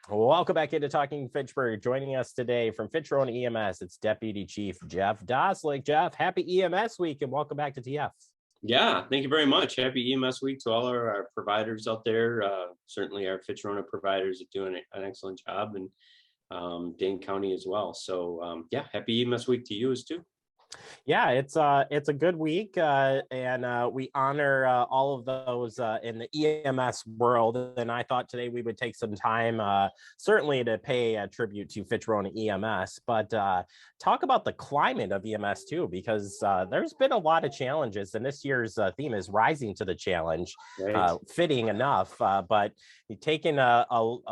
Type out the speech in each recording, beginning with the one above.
Welcome back into Talking Fitchburg. Joining us today from Fitcher EMS, it's Deputy Chief Jeff Dostalek. Jeff, happy EMS week and welcome back to TF. Yeah, thank you very much. Happy EMS week to all our providers out there. Certainly our Fitcher providers are doing an excellent job, and Dane County as well. So yeah, happy EMS week to you as too. Yeah, it's a good week, and we honor all of those in the EMS world. And I thought today we would take some time, certainly to pay a tribute to Fitcher EMS, but talk about the climate of EMS too, because there's been a lot of challenges, and this year's theme is rising to the challenge. Right. Fitting enough, but taking a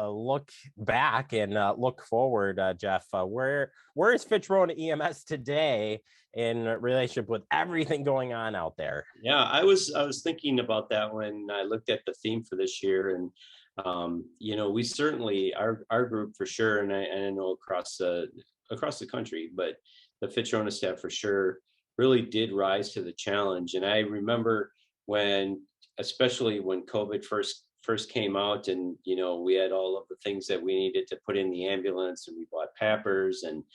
look back and look forward, Jeff, where is Fitcher EMS today in relationship with everything going on out there? Yeah, I was thinking about that when I looked at the theme for this year, and we certainly our group for sure, and I know across the country, but the Fitcher staff for sure really did rise to the challenge. And I remember when, especially when COVID first came out, and we had all of the things that we needed to put in the ambulance, and we bought pappers, and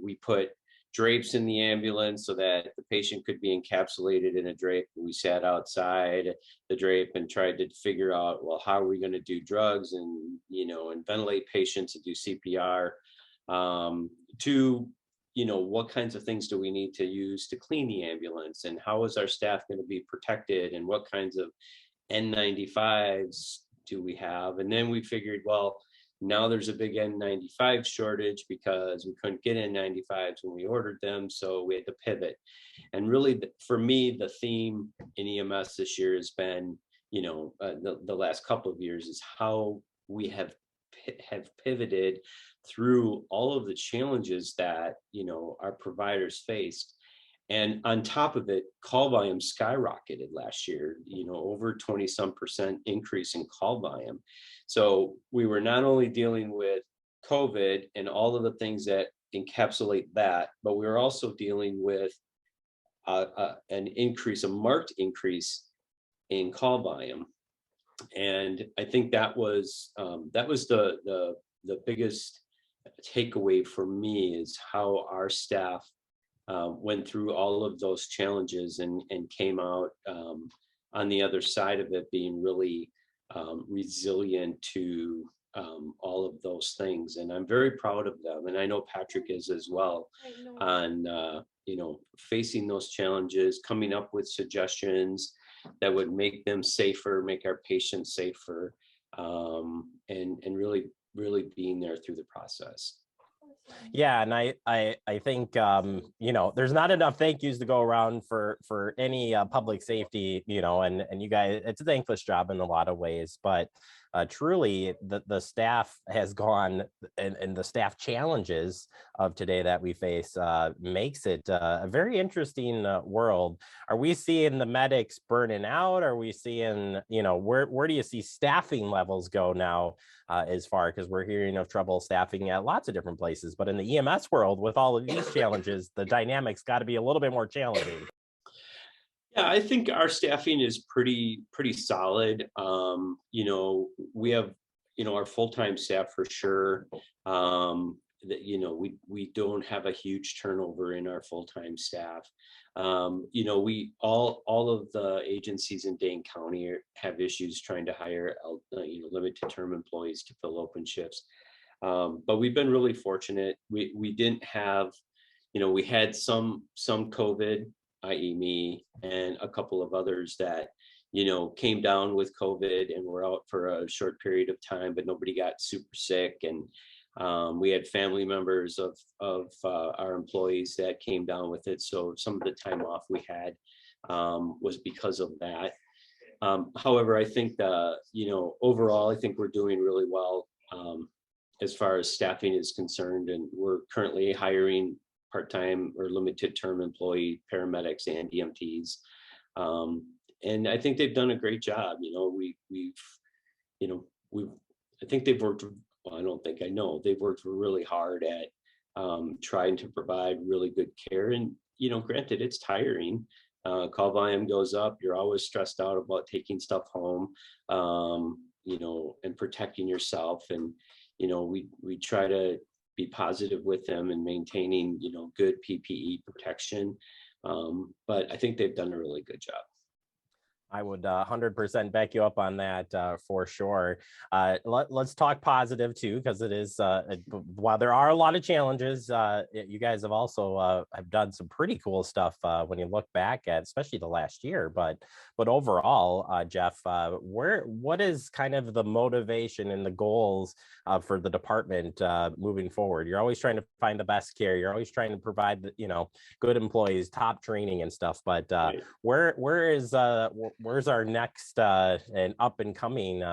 we put drapes in the ambulance so that the patient could be encapsulated in a drape. We sat outside the drape and tried to figure out, well, how are we going to do drugs and ventilate patients and do CPR, to what kinds of things do we need to use to clean the ambulance, and how is our staff going to be protected, and what kinds of N95s do we have? And then we figured, well, now there's a big N95 shortage because we couldn't get N95s when we ordered them, so we had to pivot. And really, for me, the theme in EMS this year has been, the last couple of years, is how we have pivoted through all of the challenges that our providers faced. And on top of it, call volume skyrocketed last year, over 20% increase in call volume. So we were not only dealing with COVID and all of the things that encapsulate that, but we were also dealing with an increase, a marked increase in call volume. And I think that was the biggest takeaway for me, is how our staff went through all of those challenges and came out on the other side of it being really resilient to all of those things. And I'm very proud of them. And I know Patrick is as well, on facing those challenges, coming up with suggestions that would make them safer, make our patients safer, and really being there through the process. Yeah, and I think there's not enough thank yous to go around for any public safety, and you guys, it's a thankless job in a lot of ways, but truly the staff has gone, and the staff challenges of today that we face makes it a very interesting world. Are we seeing the medics burning out? Are we seeing, where do you see staffing levels go now, as far, because we're hearing of trouble staffing at lots of different places, but in the EMS world with all of these challenges, the dynamics got to be a little bit more challenging. Yeah, I think our staffing is pretty solid. We have, our full-time staff for sure. We don't have a huge turnover in our full-time staff. We all of the agencies in Dane County have issues trying to hire limited term employees to fill open shifts. But we've been really fortunate. We didn't have, we had some COVID, i.e. me, and a couple of others that came down with COVID and were out for a short period of time, but nobody got super sick. And we had family members of our employees that came down with it, so some of the time off we had was because of that. However, I think overall, I think we're doing really well as far as staffing is concerned, and we're currently hiring part-time or limited term employee paramedics and EMTs. And I think they've done a great job. I think they've worked, well, I don't think, I know they've worked really hard at trying to provide really good care. And, granted, it's tiring. Call volume goes up. You're always stressed out about taking stuff home. and protecting yourself. And, we try to be positive with them and maintaining, good PPE protection. But I think they've done a really good job. I would 100% back you up on that for sure. Let's talk positive too, because it is, while there are a lot of challenges, you guys have also have done some pretty cool stuff when you look back at, especially the last year. But overall, Jeff, what is kind of the motivation and the goals for the department moving forward? You're always trying to find the best care. You're always trying to provide, good employees, top training and stuff. But Right. where's our next and up and coming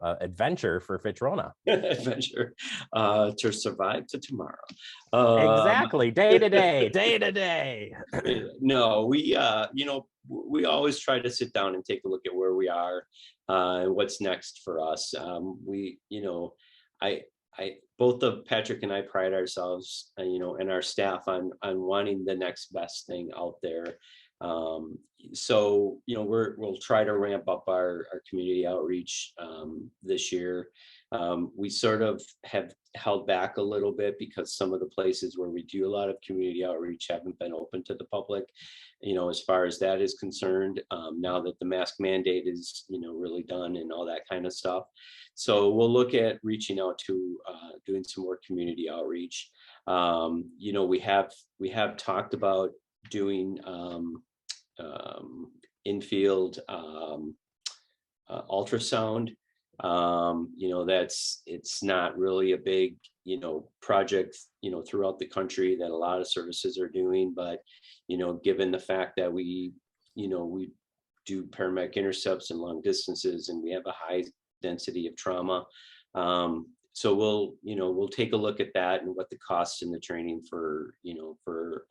adventure for Fitrona? Adventure to survive to tomorrow. Exactly, day to day. No, we always try to sit down and take a look at where we are and what's next for us. I both of Patrick and I pride ourselves, and our staff on wanting the next best thing out there. So we'll try to ramp up our community outreach this year. We sort of have held back a little bit because some of the places where we do a lot of community outreach haven't been open to the public, as far as that is concerned, now that the mask mandate is, really done and all that kind of stuff. So we'll look at reaching out to doing some more community outreach. We have talked about doing infield ultrasound. It's not really a big, project, throughout the country that a lot of services are doing, but, given the fact that we do paramedic intercepts and long distances, and we have a high density of trauma. So we'll take a look at that and what the cost and the training for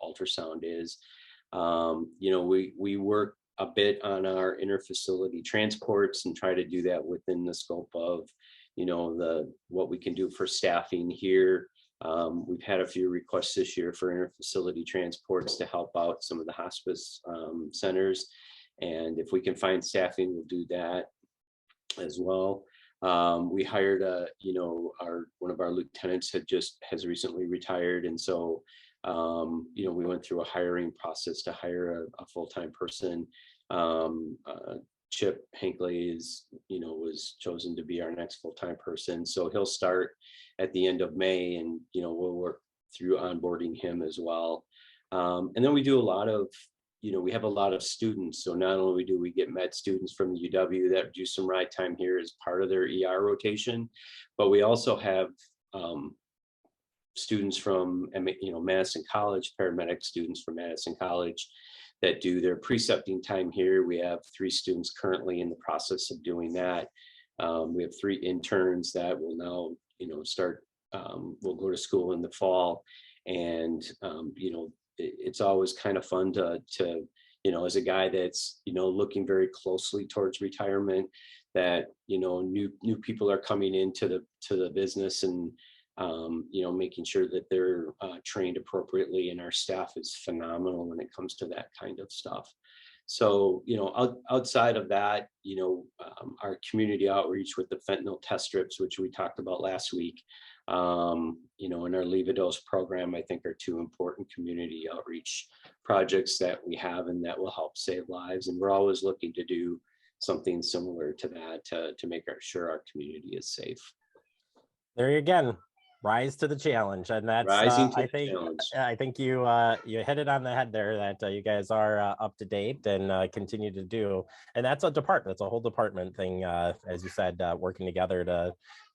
ultrasound is. We work a bit on our interfacility transports and try to do that within the scope of, what we can do for staffing here. We've had a few requests this year for interfacility transports to help out some of the hospice centers. And if we can find staffing, we'll do that as well. We hired one of our lieutenants has recently retired. And so, we went through a hiring process to hire a full-time person. Chip Hankley was chosen to be our next full-time person. So he'll start at the end of May, and, we'll work through onboarding him as well. And then we do a lot of, we have a lot of students. So not only do we get med students from the UW that do some ride time here as part of their ER rotation, but we also have students from, Madison College, paramedic students from Madison College that do their precepting time here. We have 3 students currently in the process of doing that. We have 3 interns that will now, start, will go to school in the fall. And, it's always kind of fun to, as a guy that's, looking very closely towards retirement, that, new people are coming into the business, and, making sure that they're trained appropriately, and our staff is phenomenal when it comes to that kind of stuff. So, outside of that, our community outreach with the fentanyl test strips, which we talked about last week, and our Leave a Dose program, I think are 2 important community outreach projects that we have and that will help save lives. And we're always looking to do something similar to that to make sure our community is safe. There you again. Rise to the challenge, and that's I think you hit it on the head there, that you guys are up to date and continue to do, and that's a department, it's a whole department thing, as you said, working together to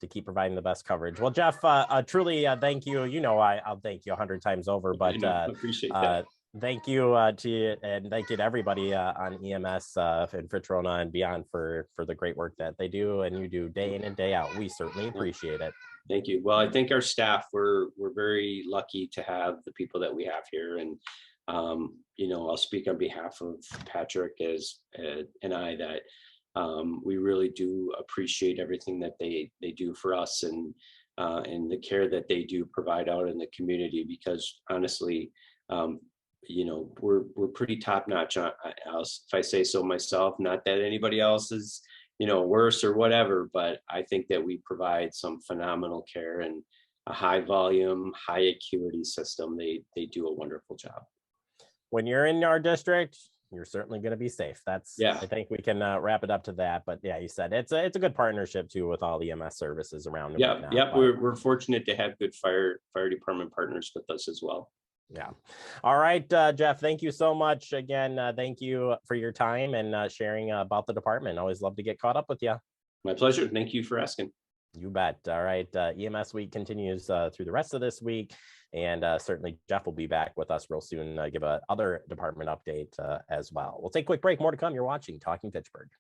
keep providing the best coverage. Well, Jeff, truly thank you. I'll thank you 100 times over, but appreciate that. Thank you to you, and thank you to everybody on EMS and Fitrona and beyond for the great work that they do and you do day in and day out. We certainly appreciate it. Thank you. Well, I think our staff, we're very lucky to have the people that we have here. And, I'll speak on behalf of Patrick and I that we really do appreciate everything that they do for us, and the care that they do provide out in the community, because honestly, we're pretty top notch. If I say so myself, not that anybody else is worse or whatever. But I think that we provide some phenomenal care and a high volume, high acuity system. They do a wonderful job. When you're in our district, you're certainly going to be safe. Yeah. I think we can wrap it up to that. But yeah, you said it's a good partnership too with all the EMS services around and Yeah. whatnot. Yeah. But We're fortunate to have good fire department partners with us as well. yeah. All right, Jeff, thank you so much again. Thank you for your time and sharing about the department. Always love to get caught up with you. My pleasure. Thank you for asking. You bet. All right. EMS week continues through the rest of this week. And certainly Jeff will be back with us real soon, give a other department update as well. We'll take a quick break. More to come. You're watching Talking Pittsburgh.